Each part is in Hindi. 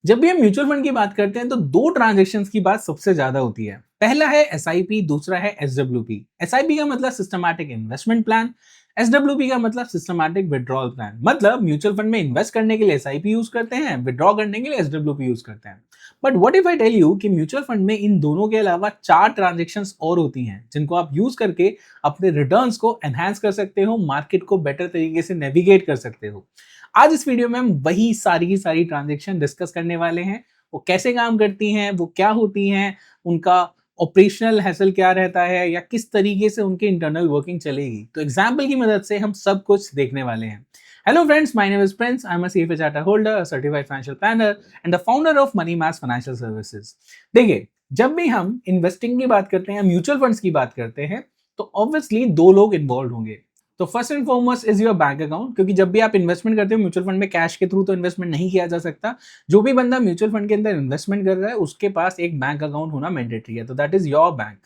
जब भी हम म्यूचुअल फंड की बात करते हैं तो दो ट्रांजैक्शंस की बात सबसे ज्यादा होती है। पहला है एसआईपी, दूसरा है एसडब्ल्यूपी। एसआईपी का मतलब सिस्टमैटिक इन्वेस्टमेंट प्लान, एसडब्ल्यूपी का मतलब सिस्टमैटिक विड्रॉल प्लान। मतलब म्यूचुअल फंड में इन्वेस्ट करने के लिए एसआईपी यूज करते हैं, विड्रॉ करने के लिए एसडब्ल्यूपी यूज करते हैं। But what if I tell you कि म्यूचुअल फंड में इन दोनों के अलावा चार ट्रांजेक्शंस और होती हैं जिनको आप यूज करके अपने रिटर्न्स को एनहांस कर सकते हो, मार्केट को बेटर तरीके से नेविगेट कर सकते हो। आज इस वीडियो में हम वही सारी की सारी ट्रांजैक्शन डिस्कस करने वाले हैं। वो कैसे काम करती हैं, वो क्या होती हैं, उनका ऑपरेशनल हैसल क्या रहता है या किस तरीके से उनकी इंटरनल वर्किंग चलेगी। तो एग्जाम्पल की मदद से हम सब कुछ देखने वाले हैं। Hello friends, my name is Prince. I am a CFA charter holder, certified financial planner and the founder of Money Maths financial services. देखिए, जब भी हम इन्वेस्टिंग की बात करते हैं, म्यूचुअल फंड्स की बात करते हैं, तो ऑब्वियसली दो लोग इन्वॉल्व होंगे। तो first and foremost is your bank account, क्योंकि जब भी आप इन्वेस्टमेंट करते हो म्यूचुअल फंड में, कैश के थ्रू तो इन्वेस्टमेंट नहीं किया जा सकता। जो भी बंदा म्यूचुअल फंड के अंदर इन्वेस्टमेंट कर रहा है उसके पास एक बैंक अकाउंट होना मैंडेटरी है, तो that is your bank.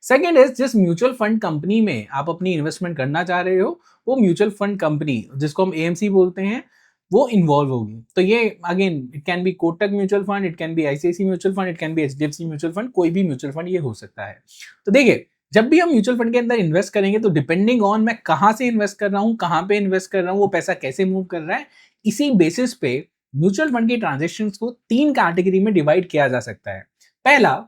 Second is, जिस म्यूचुअल फंड कंपनी में आप अपनी इन्वेस्टमेंट करना चाह रहे हो, वो म्यूचुअल फंड कंपनी, जिसको हम एएमसी बोलते हैं, वो इन्वॉल्व होगी। तो ये again it can be Kotak mutual fund, it can be ICICI mutual fund, it can be HDFC mutual fund, कोई भी म्यूचुअल फंड ये हो सकता है। तो देखिए, जब भी हम म्यूचुअल फंड के अंदर इन्वेस्ट करेंगे तो डिपेंडिंग ऑन मैं कहां से इन्वेस्ट कर रहा हूं, कहां पे इन्वेस्ट कर रहा हूं, वो पैसा कैसे मूव कर रहा है, इसी बेसिस पे म्यूचुअल फंड की ट्रांजेक्शन्स को तीन कैटेगरी में डिवाइड किया जा सकता है। पहला,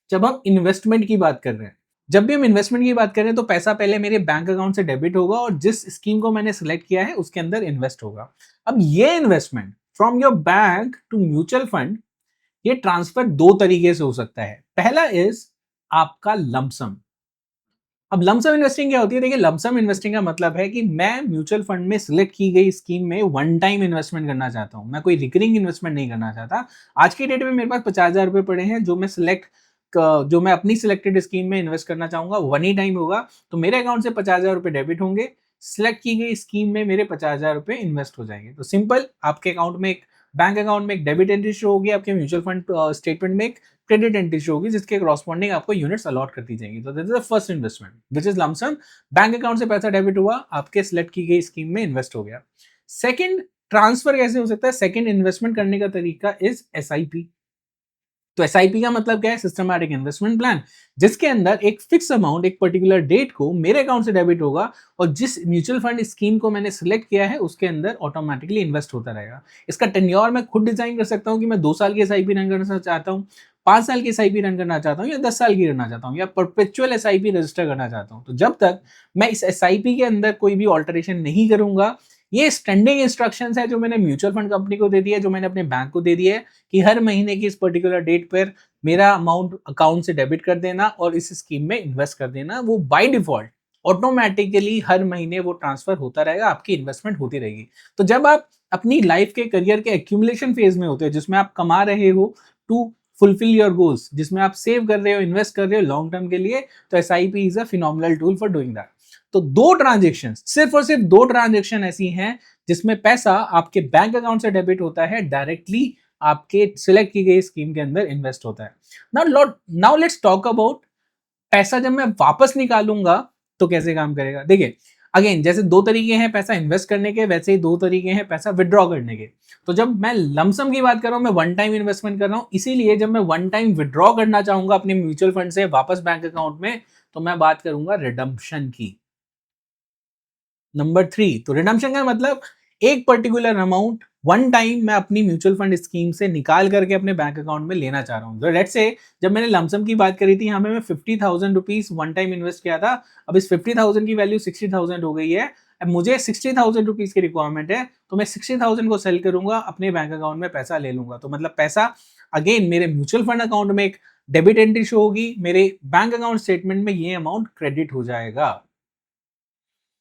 जब हम इन्वेस्टमेंट की बात कर रहे हैं, जब भी हम इन्वेस्टमेंट की बात कर रहे हैं तो पैसा पहले मेरे बैंक अकाउंट से डेबिट होगा और जिस स्कीम को मैंने सिलेक्ट किया है उसके अंदर इन्वेस्ट होगा। अब ये investment from your bank to mutual fund, ये ट्रांसफर दो तरीके से हो सकता है। पहला इज आपका लमसम। अब लमसम इन्वेस्टिंग क्या होती है? देखिए, लमसम इन्वेस्टिंग का मतलब है कि मैं म्यूचुअल फंड में सिलेक्ट की गई स्कीम में वन टाइम इन्वेस्टमेंट करना चाहता हूं, मैं कोई रिकरिंग इन्वेस्टमेंट नहीं करना चाहता। आज की डेट में मेरे पास 50,000 रुपए पड़े हैं जो मैं अपनी सिलेक्टेड स्कीम में इन्वेस्ट करना चाहूंगा, वन ही टाइम होगा। तो मेरे अकाउंट से 50,000 रुपए डेबिट होंगे, सिलेक्ट की गई स्कीम में मेरे 50,000 रुपए इन्वेस्ट हो जाएंगे। तो सिंपल, आपके अकाउंट में एक बैंक अकाउंट में एक डेबिट एंट्री शो होगी, आपके म्यूचुअल फंड स्टेटमेंट में एक क्रेडिट एंट्री शो होगी, जिसके करॉस्पॉन्डिंग आपको यूनिट्स अलॉट कर दी जाएंगी। तो this is the first investment which is lump sum. Bank account से पैसा डेबिट हुआ, आपके सिलेक्ट की गई स्कीम में इन्वेस्ट हो गया। सेकंड, ट्रांसफर कैसे हो सकता है? सेकंड इन्वेस्टमेंट करने का तरीका इज एसआईपी। तो एसआईपी का मतलब क्या है? सिस्टमैटिक इन्वेस्टमेंट प्लान, जिसके अंदर एक फिक्स अमाउंट एक पर्टिकुलर डेट को मेरे अकाउंट से डेबिट होगा और जिस म्यूचुअल फंड स्कीम को मैंने सिलेक्ट किया है उसके अंदर ऑटोमेटिकली इन्वेस्ट होता रहेगा। इसका टेन्योर मैं खुद डिजाइन कर सकता हूँ कि मैं 2 साल की एसआईपी रन करना चाहता हूँ, 5 साल की एसआईपी रन करना चाहता हूँ, या 10 साल की करना चाहता हूँ, या परपेचुअल एसआईपी रजिस्टर करना चाहता हूँ। तो जब तक मैं इस एसआईपी के अंदर कोई भी ऑल्टरेशन नहीं करूंगा, ये स्टैंडिंग इंस्ट्रक्शंस है जो मैंने म्यूचुअल फंड कंपनी को दे दिया है, जो मैंने अपने बैंक को दे दिया है कि हर महीने की इस पर्टिकुलर डेट पर मेरा अमाउंट अकाउंट से डेबिट कर देना और इस स्कीम में इन्वेस्ट कर देना। वो बाय डिफॉल्ट ऑटोमेटिकली हर महीने वो ट्रांसफर होता रहेगा, आपकी इन्वेस्टमेंट होती रहेगी। तो जब आप अपनी लाइफ के, करियर के एक्यूमुलेशन फेज में होते हो, जिसमें आप कमा रहे हो टू फुलफिल योर गोल्स, जिसमें आप सेव कर रहे हो, इन्वेस्ट कर रहे हो लॉन्ग टर्म के लिए, तो SIP is a phenomenal tool for doing that. तो दो ट्रांजेक्शन, सिर्फ और सिर्फ दो ट्रांजेक्शन ऐसी हैं जिसमें पैसा आपके बैंक अकाउंट से डेबिट होता है, डायरेक्टली आपके सिलेक्ट की गई स्कीम के अंदर इन्वेस्ट होता है। नाउ लेट्स टॉक अबाउट पैसा जब मैं वापस निकालूंगा तो कैसे काम करेगा। देखिए, अगेन जैसे दो तरीके हैं पैसा इन्वेस्ट करने के, वैसे ही दो तरीके हैं पैसा विड्रॉ करने के। तो जब मैं लमसम की बात कर रहा हूं, मैं वन टाइम इन्वेस्टमेंट कर रहा हूं, इसीलिए जब मैं वन टाइम विड्रॉ करना चाहूंगा अपने म्यूचुअल फंड से वापस बैंक अकाउंट में, तो मैं बात करूंगा रिडम्पशन की। नंबर 3, तो रिडम्पशन का मतलब एक पर्टिकुलर अमाउंट वन टाइम मैं अपनी म्यूचुअल फंड स्कीम से निकाल करके अपने बैंक अकाउंट में लेना चाह रहा हूँ। तो लेट्स से जब मैंने लमसम की बात करी थी, यहाँ पे मैं 50,000 रुपीज वन टाइम इन्वेस्ट किया था। अब इस 50,000 की वैल्यू 60,000 हो गई है। अब मुझे 60,000 रुपीज की रिक्वायरमेंट है, तो मैं 60,000 को सेल करूंगा, अपने बैंक अकाउंट में पैसा ले लूंगा। तो मतलब पैसा अगेन मेरे म्यूचुअल फंड अकाउंट में एक डेबिट एंट्री शो होगी, मेरे बैंक अकाउंट स्टेटमेंट में ये अमाउंट क्रेडिट हो जाएगा।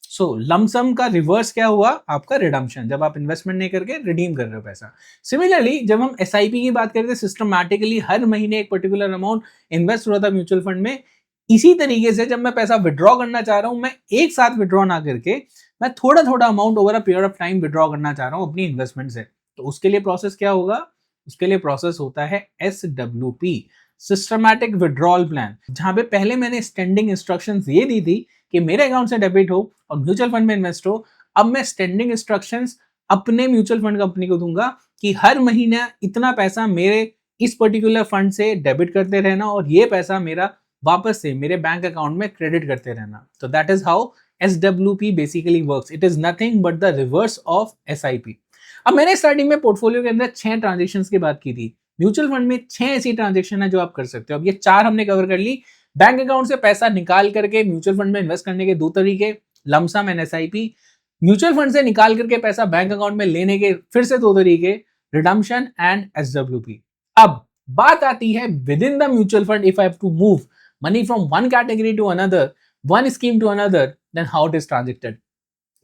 सो लमसम का रिवर्स क्या हुआ? आपका रिडम्पशन, जब आप इन्वेस्टमेंट नहीं करके रिडीम कर रहे हो पैसा। सिमिलरली जब हम एसआईपी की बात करते हैं, सिस्टमैटिकली हर महीने एक पर्टिकुलर अमाउंट इन्वेस्ट हो रहा था म्यूचुअल फंड में, इसी तरीके से जब मैं पैसा विड्रॉ करना चाह रहा हूं, मैं एक साथ विड्रॉ ना करके मैं थोड़ा थोड़ा amount over a period of time withdraw करना चाह रहा हूं अपनी इन्वेस्टमेंट से। तो उसके लिए प्रोसेस क्या होगा? उसके लिए प्रोसेस होता है SWP, सिस्टमैटिक विड्रॉल प्लान, जहां पे पहले मैंने स्टैंडिंग इंस्ट्रक्शंस ये दी थी कि मेरे अकाउंट से डेबिट हो और म्यूचुअल फंड में इन्वेस्ट हो। अब मैं स्टैंडिंग इंस्ट्रक्शंस अपने म्यूचुअल फंड कंपनी को दूंगा कि हर महीना इतना पैसा मेरे इस पर्टिकुलर फंड से डेबिट करते रहना और ये पैसा मेरा वापस से मेरे बैंक अकाउंट में क्रेडिट करते रहना. तो that is how SWP basically works. It is nothing but the reverse of SIP. अब मैंने स्टार्टिंग में पोर्टफोलियो के अंदर 6 ट्रांजेक्शंस की बात की थी. म्यूचुअल फंड में 6 ऐसी ट्रांजेक्शन है जो आप कर सकते हो. अब ये 4 हमने कवर कर ली. बैंक अकाउंट से पैसा निकाल करके म्यूचुअल फंड में इन्वेस्ट करने के 2 तरीके, lump sum and SIP. Mutual fund से निकाल करके पैसा बैंक अकाउंट में लेने के फिर से 2 तरीके, रिडम्पशन एंड SWP. अब बात आती है within the mutual fund, if I have to move money from one category to another, one scheme to another, then how it is transacted.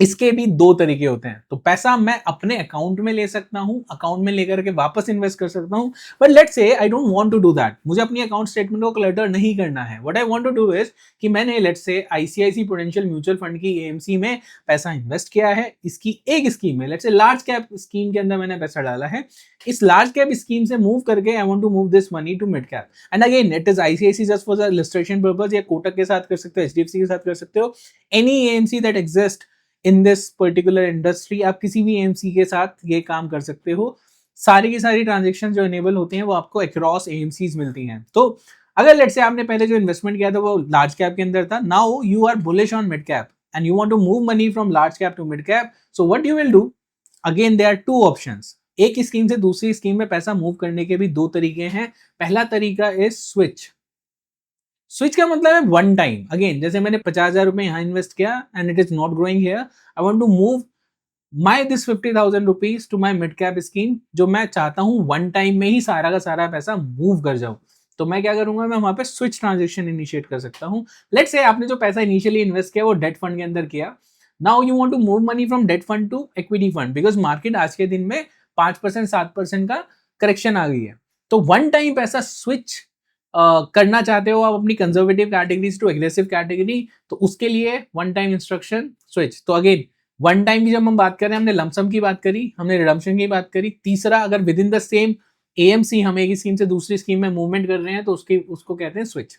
इसके भी 2 तरीके होते हैं. तो पैसा मैं अपने अकाउंट में ले सकता हूं, अकाउंट में लेकर के वापस इन्वेस्ट कर सकता हूं. But let's say I don't want to do that. मुझे अपनी अकाउंट स्टेटमेंट को क्लटर नहीं करना है. What I want to do is कि मैंने let's say ICICI Prudential mutual fund की AMC में पैसा इन्वेस्ट किया है. इसकी एक स्कीम है, let's say large cap scheme के अंदर मैंने पैसा डाला है. इस लार्ज कैप स्कीम से मूव करके I want to move this money to mid cap. And again it is ICICI just for the illustration purpose. या कोटक के साथ कर सकते हो, HDFC के साथ कर सकते हो, any AMC that exist in this particular industry. आप किसी भी AMC के साथ ये काम कर सकते हो. सारी की सारी ट्रांजेक्शन जो इनेबल होती हैं वो आपको अक्रॉस AMCs मिलती हैं. तो अगर लेट्स से आपने पहले जो इन्वेस्टमेंट किया था वो लार्ज कैप के अंदर था, now you are bullish on mid cap and you want to move money from large cap to mid cap. So what you will do, again there are 2 options. एक स्कीम से दूसरी स्कीम में पैसा मूव करने के भी 2 तरीके हैं. पहला तरीका इज स्विच. स्विच का मतलब है वन टाइम. अगेन जैसे मैंने 50,000 रुपए यहाँ इन्वेस्ट किया and it is not growing here, I want to move my this 50,000 rupees to my mid cap scheme. जो मैं चाहता हूँ वन टाइम में ही सारा का सारा पैसा मूव कर जाऊं. तो मैं क्या करूंगा, मैं वहां पे स्विच ट्रांजेक्शन इनिशिएट कर सकता हूँ. लेट्स से आपने जो पैसा इनिशियली इन्वेस्ट किया वो डेट फंड के अंदर किया. Now you want to move money from debt fund to equity fund, because market आज के दिन में 5% 7% का करेक्शन आ गई है. तो वन टाइम पैसा स्विच करना चाहते हो आप अपनी conservative categories to aggressive category, तो उसके लिए वन टाइम इंस्ट्रक्शन स्विच. तो अगेन वन टाइम की जब हम बात कर रहे हैं, हमने लमसम की बात करी, हमने रिडम्पशन की बात करी. तीसरा, अगर with in the same AMC हम एक स्कीम से दूसरी स्कीम में मूवमेंट कर रहे हैं तो उसको कहते हैं स्विच.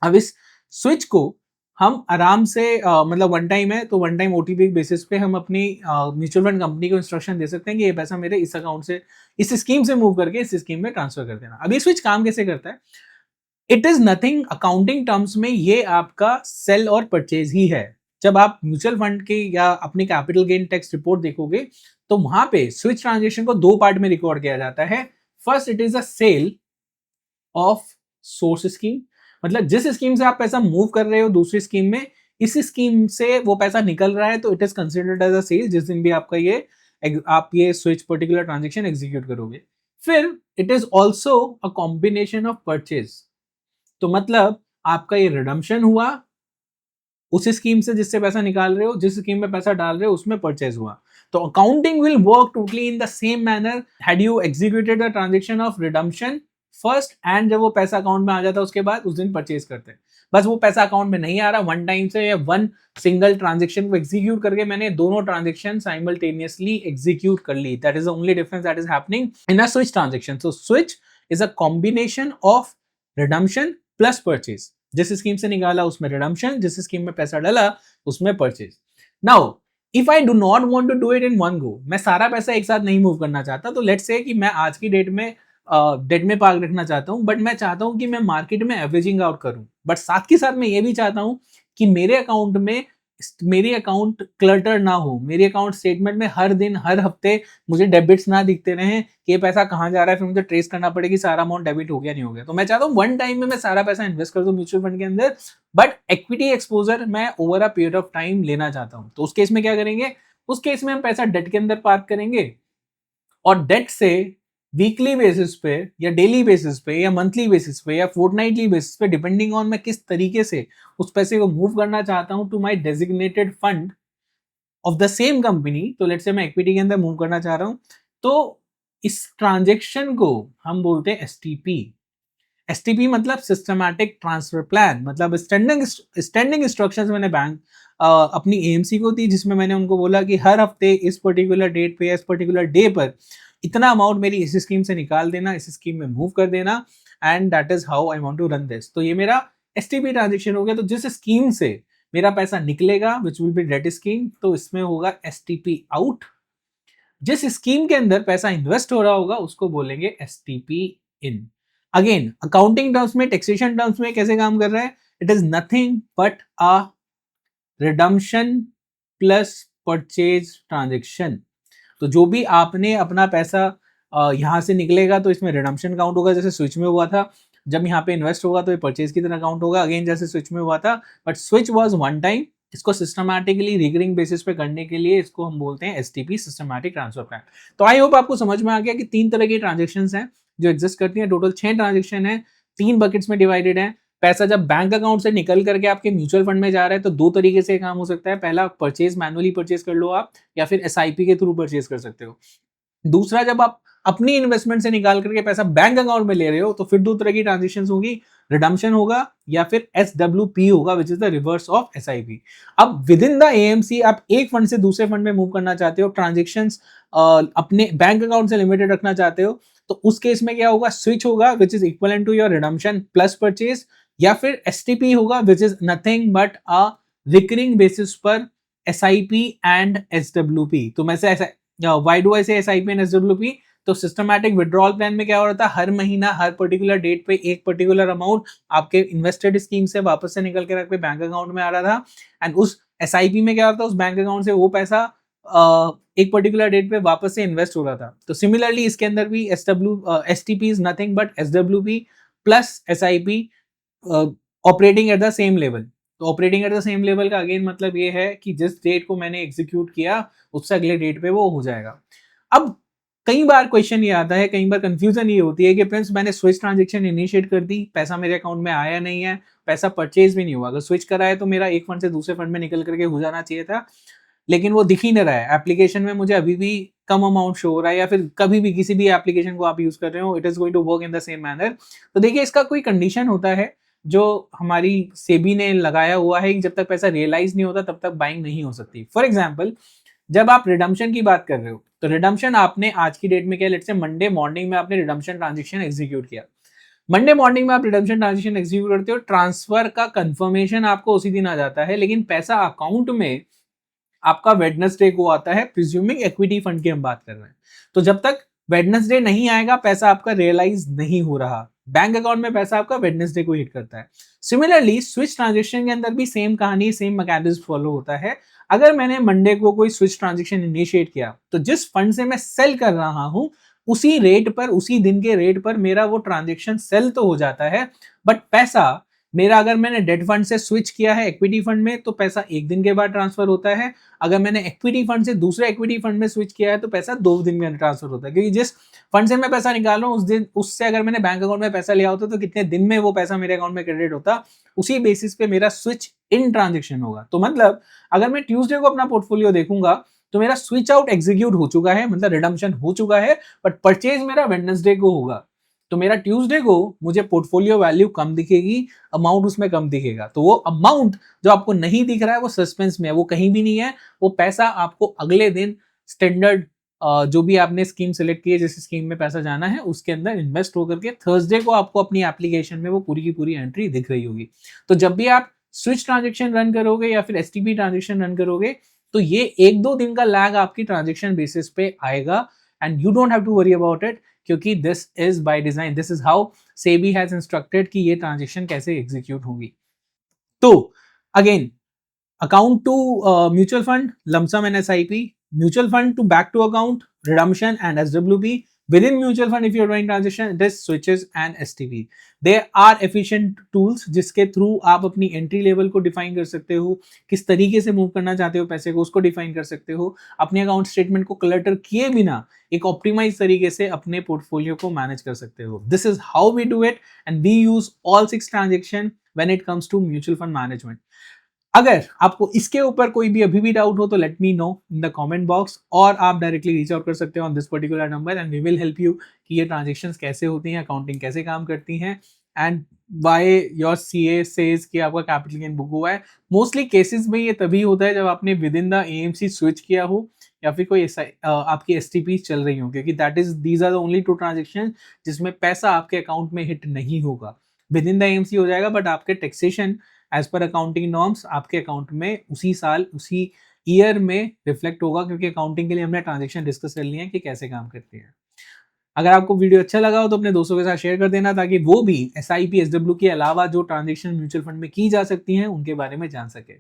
अब इस स्विच को हम आराम से मतलब वन टाइम है तो वन टाइम OTP बेसिस पे हम अपनी म्यूचुअल फंड कंपनी को इंस्ट्रक्शन दे सकते हैं कि ये पैसा मेरे इस अकाउंट से इस स्कीम से मूव करके इस स्कीम में ट्रांसफर कर देना. अब ये स्विच काम कैसे करता है, it is nothing, accounting terms में ये आपका सेल और परचेज ही है. जब आप म्यूचुअल फंड की या अपनी कैपिटल गेन टैक्स रिपोर्ट देखोगे तो वहां पे स्विच ट्रांजेक्शन को 2 पार्ट में रिकॉर्ड किया जाता है. First, it is a sale of source scheme. मतलब जिस स्कीम से आप पैसा मूव कर रहे हो दूसरी स्कीम में, इस स्कीम से वो पैसा निकल रहा है तो it is considered as a sale जिस दिन भी आपका आप ये स्विच पर्टिकुलर ट्रांजेक्शन एग्जीक्यूट करोगे. फिर it is also a combination of purchase. तो मतलब आपका ये रिडम्पशन हुआ उस स्कीम से जिससे पैसा निकाल रहे हो, जिस स्कीम में पैसा डाल रहे हो उसमें परचेज हुआ. तो accounting will work totally in the same manner had you executed the transaction of redemption first, and जब वो पैसा अकाउंट में आ जाता है उसके बाद उस दिन परचेज करते हैं. बस वो पैसा अकाउंट में नहीं आ रहा, वन टाइम से या वन सिंगल ट्रांजेक्शन को एग्जीक्यूट करके मैंने दोनों ट्रांजेक्शन साइमल्टेनियसली एग्जीक्यूट कर ली. That is the only difference that is happening in a switch transaction. So switch is a combination of redemption plus purchase. जिस स्कीम से निकाला उसमें रिडम्पशन, जिस स्कीम में पैसा डाला उसमें purchase. Now if I do not want to do it in one go, मैं सारा पैसा एक साथ नहीं मूव करना चाहता, तो लेट्स से कि मैं आज की डेट में डेट में पार्क रखना चाहता हूं, बट मैं चाहता हूं कि मैं मार्केट में एवरेजिंग आउट करूं. बट साथ के साथ मैं ये भी चाहता हूं कि मेरे अकाउंट क्लटर ना हो, मेरे अकाउंट स्टेटमेंट में हर दिन हर हफ्ते मुझे डेबिट्स ना दिखते रहे कि ये पैसा कहाँ जा रहा है, फिर मुझे ट्रेस करना पड़े कि सारा अमाउंट डेबिट हो गया नहीं हो गया. तो मैं चाहता हूँ वन टाइम में मैं सारा पैसा इन्वेस्ट कर दूं म्यूचुअल फंड के अंदर, बट इक्विटी एक्सपोजर मैं over a period of time लेना चाहता हूँ. तो उस केस में क्या करेंगे, उस केस में हम पैसा डेट के अंदर पार्क करेंगे और डेट से वीकली बेसिस पे या डेली बेसिस पे या मंथली बेसिस पे या फोर्टनाइटली बेसिस पे, डिपेंडिंग ऑन मैं किस तरीके से उस पैसे को मूव करना चाहता हूं to my designated fund of the same company. तो लेट्स से मैं इक्विटी के अंदर मूव करना चाह रहा हूं, तो इस ट्रांजेक्शन को हम बोलते हैं STP. STP मतलब सिस्टमैटिक ट्रांसफर प्लान. मतलब स्टैंडिंग इंस्ट्रक्शंस मैंने बैंक अपनी AMC को दी, जिसमें मैंने उनको बोला कि हर हफ्ते इस पर्टिकुलर डेट पे इस पर्टिकुलर डे पर इतना अमाउंट मेरी इस स्कीम से निकाल देना, इस स्कीम में मूव कर देना, and that is how I want to run this. तो ये मेरा STP ट्रांजेक्शन हो गया. तो जिस स्कीम से मेरा पैसा निकलेगा which will be debt scheme, तो इसमें होगा STP आउट. जिस स्कीम के अंदर पैसा इन्वेस्ट हो रहा होगा उसको बोलेंगे एसटीपी इन। अगेन अकाउंटिंग टर्म्स में, टैक्सेशन टर्म्स में कैसे काम कर रहा है? It is nothing but a redemption plus purchase transaction. तो जो भी आपने अपना पैसा यहां से निकलेगा तो इसमें रिडम्पशन काउंट होगा, जैसे स्विच में हुआ था। जब यहाँ पे इन्वेस्ट होगा तो ये परचेज की तरह काउंट होगा, अगेन जैसे स्विच में हुआ था। But switch was one time, इसको सिस्टमैटिकली रिकरिंग बेसिस पे करने के लिए इसको हम बोलते हैं एसटीपी, सिस्टमैटिक ट्रांसफर प्लान। तो आई होप आपको समझ में आ गया कि 3 तरह की ट्रांजेक्शन हैं जो एग्जिस्ट करती हैं। टोटल 6 ट्रांजेक्शन है, 3 बकेट्स में डिवाइडेड है। पैसा जब बैंक अकाउंट से निकल करके आपके म्यूचुअल फंड में जा रहा है तो 2 तरीके से काम हो सकता है। पहला, परचेज मैनुअली परचेज कर लो आप, या फिर एसआईपी के थ्रू परचेज कर सकते हो। दूसरा, जब आप अपनी इन्वेस्टमेंट से निकाल करके पैसा बैंक अकाउंट में ले रहे हो तो फिर 2 तरह की ट्रांजेक्शन होगी, रिडम्पशन होगा या फिर एसडब्ल्यूपी होगा, which is the reverse of SIP. अब विद इन द एएमसी आप एक फंड से दूसरे फंड में मूव करना चाहते हो, ट्रांजेक्शंस अपने बैंक अकाउंट से लिमिटेड रखना चाहते हो, तो उस केस में क्या होगा? स्विच होगा which is equivalent to your redemption plus purchase, या फिर एसटीपी होगा which is nothing but a recurring basis पर एसआईपी एंड एसडब्ल्यूपी। तो मैं से ऐसा, why do I say SIP and SWP? तो सिस्टमैटिक विड्रॉल प्लान में क्या हो रहा था? हर महीना हर पर्टिकुलर डेट पे एक पर्टिकुलर अमाउंट आपके इन्वेस्टेड स्कीम से वापस से निकल के आपके बैंक अकाउंट में आ रहा था। एंड उस एसआईपी में क्या होता था? उस बैंक अकाउंट से वो पैसा एक पर्टिकुलर डेट पे वापस से इन्वेस्ट हो रहा था। तो सिमिलरली इसके अंदर भी STP is nothing but SWP plus SIP operating at the same level. तो operating at the same level का अगेन मतलब ये है कि जिस डेट को मैंने एग्जीक्यूट किया उससे अगले डेट पे वो हो जाएगा। अब कई बार क्वेश्चन ये आता है, कई बार कंफ्यूजन ये होती है कि फ्रेंड्स मैंने स्विच ट्रांजेक्शन इनिशिएट कर दी, पैसा मेरे अकाउंट में आया नहीं है, पैसा परचेज भी नहीं हुआ। अगर स्विच करा है तो मेरा एक फंड से दूसरे फंड में निकल करके हो जाना चाहिए था, लेकिन वो दिख ही नहीं रहा है एप्लीकेशन में, मुझे अभी भी कम अमाउंट शो हो रहा है, या फिर कभी भी किसी भी एप्लीकेशन को आप यूज कर रहे हो it is going to work in the same manner. तो देखिए इसका कोई कंडीशन होता है जो हमारी सेबी ने लगाया हुआ है कि जब तक पैसा रियलाइज नहीं होता तब तक बाइंग नहीं हो सकती। फॉर एग्जाम्पल, जब आप रिडम्पशन की बात कर रहे हो तो रिडम्पशन आपने आज की डेट में किया, लेट्स से मंडे मॉर्निंग में आपने रिडम्पशन ट्रांजेक्शन एग्जीक्यूट किया। मंडे मॉर्निंग में आप रिडम्पशन ट्रांजेक्शन एग्जीक्यूट करते हो, ट्रांसफर का कंफर्मेशन आपको उसी दिन आ जाता है, लेकिन पैसा अकाउंट में आपका वेडनेसडे को आता है, प्रिज्यूमिंग इक्विटी फंड की हम बात कर रहे हैं। तो जब तक वेडनेसडे नहीं आएगा पैसा आपका रियलाइज नहीं हो रहा, बैंक अकाउंट में पैसा आपका वेडनेसडे को हिट करता है। सिमिलरली स्विच ट्रांजेक्शन के अंदर भी सेम कहानी, सेम मैकेनिज्म फॉलो होता है। अगर मैंने मंडे को कोई स्विच ट्रांजेक्शन इनिशिएट किया तो जिस फंड से मैं सेल कर रहा हूं उसी रेट पर, उसी दिन के रेट पर मेरा वो ट्रांजेक्शन सेल तो हो जाता है, बट पैसा मेरा, अगर मैंने डेट फंड से स्विच किया है इक्विटी फंड में तो पैसा एक दिन के बाद ट्रांसफर होता है। अगर मैंने इक्विटी फंड से दूसरे इक्विटी फंड में स्विच किया है तो पैसा 2 दिन में ट्रांसफर होता है, क्योंकि जिस फंड से मैं पैसा निकाल रहा हूँ उस दिन, उससे अगर मैंने बैंक अकाउंट में पैसा लिया होता तो कितने दिन में वो पैसा मेरे अकाउंट में क्रेडिट होता, उसी बेसिस पे मेरा स्विच इन ट्रांजेक्शन होगा। तो मतलब अगर मैं ट्यूसडे को अपना पोर्टफोलियो देखूंगा तो मेरा स्विच आउट एग्जीक्यूट हो चुका है, मतलब रिडम्पशन हो चुका है, बट परचेज मेरा वेडनेसडे को होगा। तो मेरा ट्यूसडे को मुझे पोर्टफोलियो वैल्यू कम दिखेगी, अमाउंट उसमें कम दिखेगा। तो वो अमाउंट जो आपको नहीं दिख रहा है वो सस्पेंस में है, वो कहीं भी नहीं है। वो पैसा आपको अगले दिन स्टैंडर्ड जो भी आपने स्कीम सेलेक्ट की है, जिस स्कीम में पैसा जाना है उसके अंदर इन्वेस्ट होकर के थर्सडे को आपको अपनी एप्लीकेशन में वो पूरी की पूरी एंट्री दिख रही होगी। तो जब भी आप स्विच ट्रांजेक्शन रन करोगे या फिर एसटीपी ट्रांजेक्शन रन करोगे तो ये 1-2 दिन का लैग आपकी ट्रांजेक्शन बेसिस पे आएगा, and you don't have to worry about it, क्योंकि this is by design, this is how SEBI has instructed कि ये ट्रांजेक्शन कैसे एग्जीक्यूट होगी। तो again, account to mutual fund, lump sum and SIP, mutual fund to back to account, redemption and SWP. Within mutual fund, if you're doing transaction, it is switches and STP. They are efficient tools जिसके थ्रू आप अपनी एंट्री लेवल को डिफाइन कर सकते हो, किस तरीके से मूव करना चाहते हो पैसे को उसको डिफाइन कर सकते हो, अपने अकाउंट स्टेटमेंट को क्लटर किए बिना एक ऑप्टिमाइज तरीके से अपने पोर्टफोलियो को मैनेज कर सकते हो। This is how we do it and we use all 6 transaction when it comes to mutual fund management. अगर आपको इसके ऊपर कोई भी अभी भी डाउट हो तो let me know in the comment box, और आप डायरेक्टली रीच आउट कर सकते हो on this particular number and we will help you कि ये ट्रांजेक्शंस कैसे होती हैं, अकाउंटिंग कैसे काम करती हैं, and why your CA says कि आपका कैपिटल गेन बुक हुआ है। मोस्टली केसेस में ये तभी होता है जब आपने with in the AMC switch किया हो या फिर कोई आपकी एसटीपी चल रही हो, क्योंकि that is these are the only 2 transaction जिसमें पैसा आपके अकाउंट में हिट नहीं होगा। विद इन द एएमसी हो जाएगा बट आपके taxation as per accounting norms आपके अकाउंट में उसी साल, उसी ईयर में रिफ्लेक्ट होगा, क्योंकि अकाउंटिंग के लिए हमने ट्रांजेक्शन डिस्कस कर लिए हैं कि कैसे काम करती है। अगर आपको वीडियो अच्छा लगा हो तो अपने दोस्तों के साथ शेयर कर देना, ताकि वो भी SIP SW के अलावा जो ट्रांजेक्शन म्यूचुअल फंड में की जा सकती हैं उनके बारे में जान सके।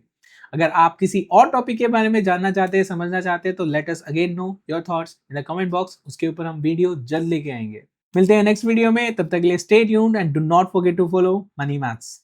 अगर आप किसी और टॉपिक के बारे में जानना चाहते हैं, समझना चाहते हैं, तो let us again know your thoughts in the comment box. उसके ऊपर हम वीडियो जल्द लेके आएंगे। मिलते हैं नेक्स्ट वीडियो में, तब तक के लिए stay tuned and do not forget to follow Money maths.